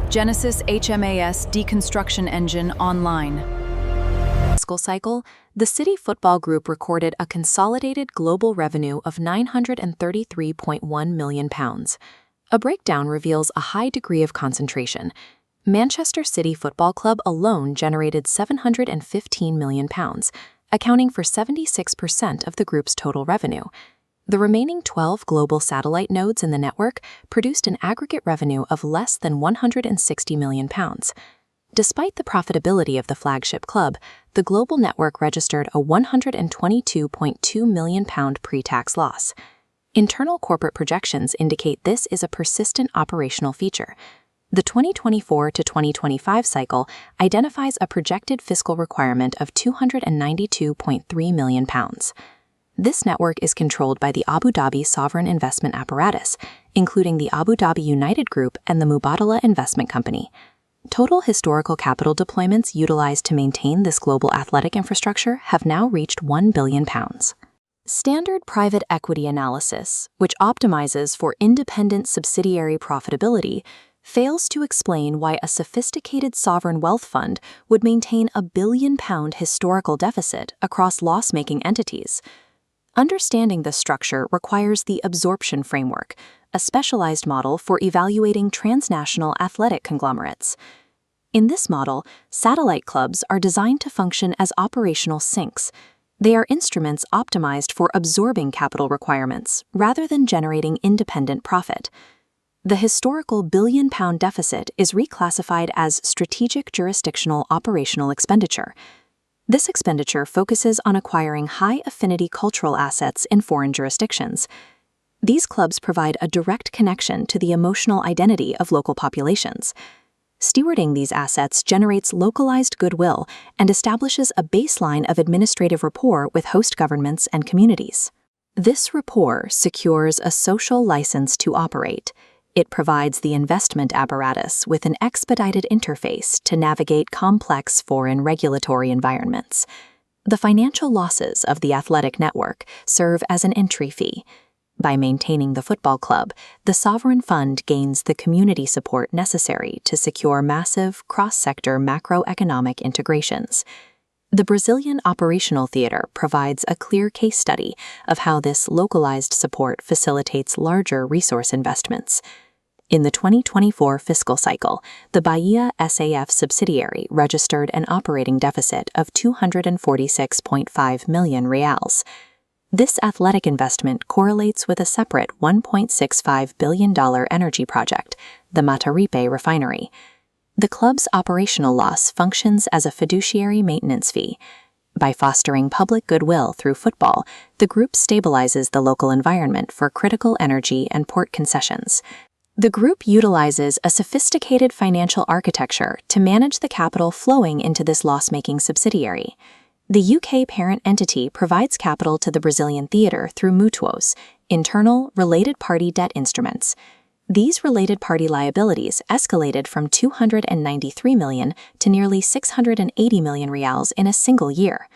Genesis HMAS deconstruction engine online. Fiscal cycle, the City Football Group recorded a consolidated global revenue of £933.1 million. A breakdown reveals a high degree of concentration. Manchester City Football Club alone generated £715 million, accounting for 76% of the group's total revenue. The remaining 12 global satellite nodes in the network produced an aggregate revenue of less than £160 million. Despite the profitability of the flagship club, the global network registered a £122.2 million pre-tax loss. Internal corporate projections indicate this is a persistent operational feature. The 2024 to 2025 cycle identifies a projected fiscal requirement of £292.3 million. This network is controlled by the Abu Dhabi Sovereign Investment Apparatus, including the Abu Dhabi United Group and the Mubadala Investment Company. Total historical capital deployments utilized to maintain this global athletic infrastructure have now reached £1 billion. Standard private equity analysis, which optimizes for independent subsidiary profitability, fails to explain why a sophisticated sovereign wealth fund would maintain a £1 billion historical deficit across loss-making entities. Understanding this structure requires the absorption framework, a specialized model for evaluating transnational athletic conglomerates. In this model, satellite clubs are designed to function as operational sinks. They are instruments optimized for absorbing capital requirements rather than generating independent profit. The historical £1 billion deficit is reclassified as strategic jurisdictional operational expenditure. This expenditure focuses on acquiring high-affinity cultural assets in foreign jurisdictions. These clubs provide a direct connection to the emotional identity of local populations. Stewarding these assets generates localized goodwill and establishes a baseline of administrative rapport with host governments and communities. This rapport secures a social license to operate. It provides the investment apparatus with an expedited interface to navigate complex foreign regulatory environments. The financial losses of the athletic network serve as an entry fee. By maintaining the football club, the sovereign fund gains the community support necessary to secure massive cross-sector macroeconomic integrations. The Brazilian operational theater provides a clear case study of how this localized support facilitates larger resource investments. In the 2024 fiscal cycle, the Bahia SAF subsidiary registered an operating deficit of $246.5 million. This athletic investment correlates with a separate $1.65 billion energy project, the Mataripe refinery. The club's operational loss functions as a fiduciary maintenance fee. By fostering public goodwill through football, the group stabilizes the local environment for critical energy and port concessions. The group utilizes a sophisticated financial architecture to manage the capital flowing into this loss-making subsidiary. The UK parent entity provides capital to the Brazilian theater through mutuos, internal related party debt instruments. These related party liabilities escalated from $293 million to nearly $680 million in a single year.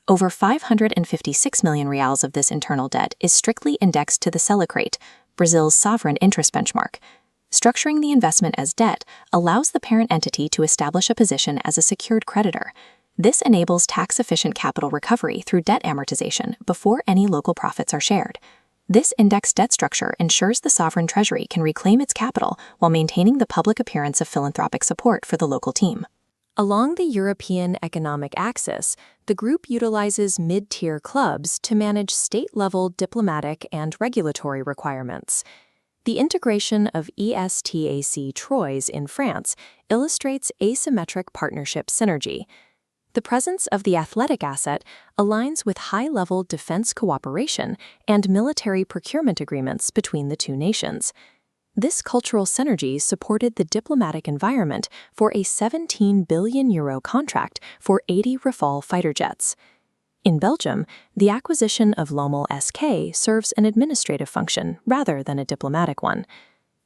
Over $556 million of this internal debt is strictly indexed to the Selic rate, Brazil's sovereign interest benchmark. Structuring the investment as debt allows the parent entity to establish a position as a secured creditor. This enables tax-efficient capital recovery through debt amortization before any local profits are shared. This indexed debt structure ensures the sovereign treasury can reclaim its capital while maintaining the public appearance of philanthropic support for the local team. Along the European economic axis, the group utilizes mid-tier clubs to manage state-level diplomatic and regulatory requirements. The integration of ESTAC Troyes in France illustrates asymmetric partnership synergy. The presence of the athletic asset aligns with high-level defense cooperation and military procurement agreements between the two nations. This cultural synergy supported the diplomatic environment for a €17 billion contract for 80 Rafale fighter jets. In Belgium, the acquisition of Lommel SK serves an administrative function rather than a diplomatic one.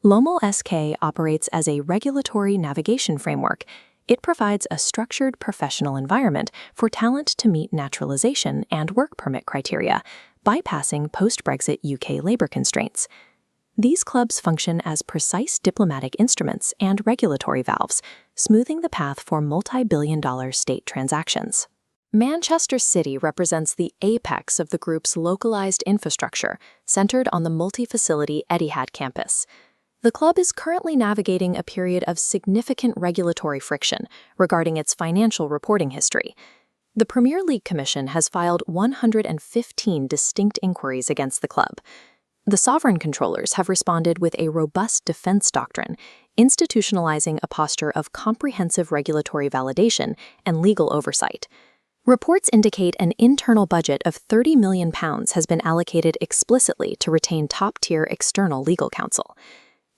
Lommel SK operates as a regulatory navigation framework. It provides a structured professional environment for talent to meet naturalization and work permit criteria, bypassing post-Brexit UK labour constraints. These clubs function as precise diplomatic instruments and regulatory valves, smoothing the path for multi-billion-dollar state transactions. Manchester City represents the apex of the group's localized infrastructure, centered on the multi-facility Etihad campus. The club is currently navigating a period of significant regulatory friction regarding its financial reporting history. The Premier League Commission has filed 115 distinct inquiries against the club. The sovereign controllers have responded with a robust defense doctrine, institutionalizing a posture of comprehensive regulatory validation and legal oversight. Reports indicate an internal budget of £30 million has been allocated explicitly to retain top-tier external legal counsel.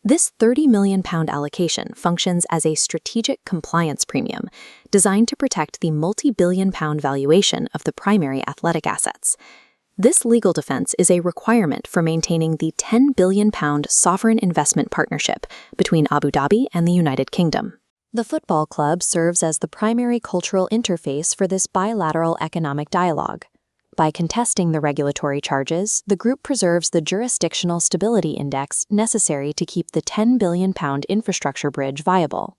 This £30 million allocation functions as a strategic compliance premium, designed to protect the multi-billion-pound valuation of the primary athletic assets. This legal defense is a requirement for maintaining the £10 billion sovereign investment partnership between Abu Dhabi and the United Kingdom. The football club serves as the primary cultural interface for this bilateral economic dialogue. By contesting the regulatory charges, the group preserves the jurisdictional stability index necessary to keep the £10 billion infrastructure bridge viable.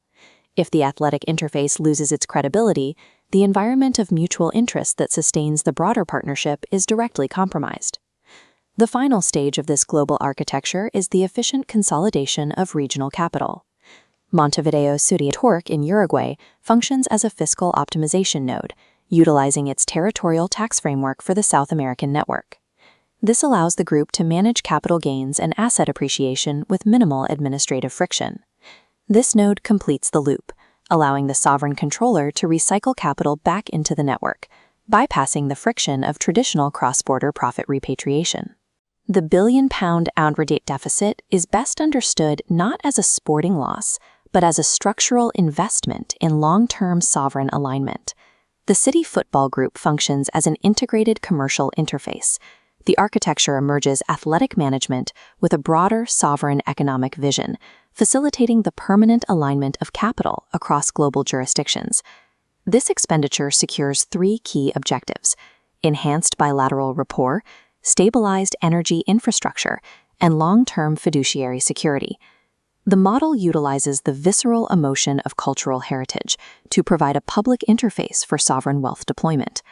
If the athletic interface loses its credibility, the environment of mutual interest that sustains the broader partnership is directly compromised. The final stage of this global architecture is the efficient consolidation of regional capital. Montevideo City Torque in Uruguay functions as a fiscal optimization node, utilizing its territorial tax framework for the South American network. This allows the group to manage capital gains and asset appreciation with minimal administrative friction. This node completes the loop, allowing the sovereign controller to recycle capital back into the network, bypassing the friction of traditional cross-border profit repatriation. The billion-pound outward deficit is best understood not as a sporting loss, but as a structural investment in long-term sovereign alignment. The City Football Group functions as an integrated commercial interface. The architecture emerges athletic management with a broader sovereign economic vision, facilitating the permanent alignment of capital across global jurisdictions. This expenditure secures three key objectives: enhanced bilateral rapport, stabilized energy infrastructure, and long-term fiduciary security. The model utilizes the visceral emotion of cultural heritage to provide a public interface for sovereign wealth deployment.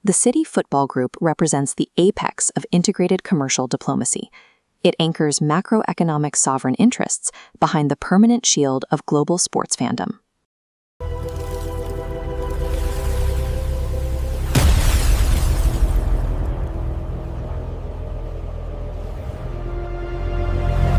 The City Football Group represents the apex of integrated commercial diplomacy. It anchors macroeconomic sovereign interests behind the permanent shield of global sports fandom.